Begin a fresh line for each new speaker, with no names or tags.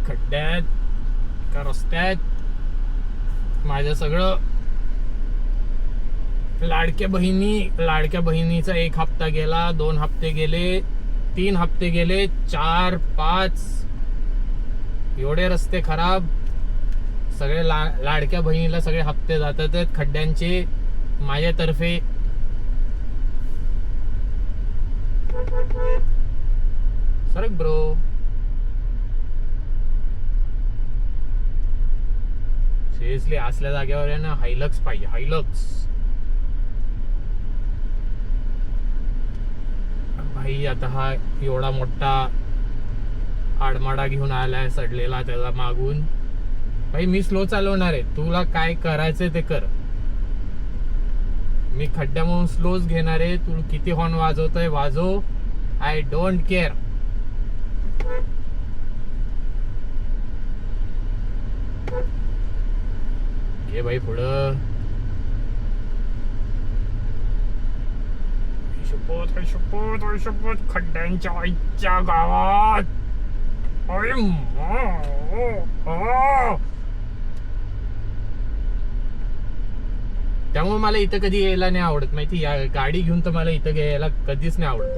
खड्ड्यात का रस्त्यात माझं सगळं लाडक्या बहिणीचा 1 हप्ता गेला, 2 हप्ते गेले, 3 हप्ते गेले, 4, 5 एवढे रस्ते खराब. सगळे लाडक्या बहिणीला सगळे हप्ते जातात आहेत खड्ड्यांचे माझ्यातर्फे. सरक ब्रो. सिरियसली असल्या जागेवर आहे ना हायलक्स पाहिजे, हायलक्स. भाई आता हा एवढा मोठा आडमाडा घेऊन आलाय सडलेला त्याला मागून. भाई मी स्लो चालवणार आहे, तुला काय करायचंय ते कर. मी खड्ड्या म्हणून स्लोच घेणार आहे. तू किती हॉर्न वाजवतोय वाजव, आय डोंट केअर. घे भाई पुढं. शपथ खड्ड्यांच्या आईच्या गावात. त्यामुळे मला इथं कधी यायला नाही आवडत माहिती. या गाडी घेऊन तर मला इथं यायला कधीच नाही आवडत.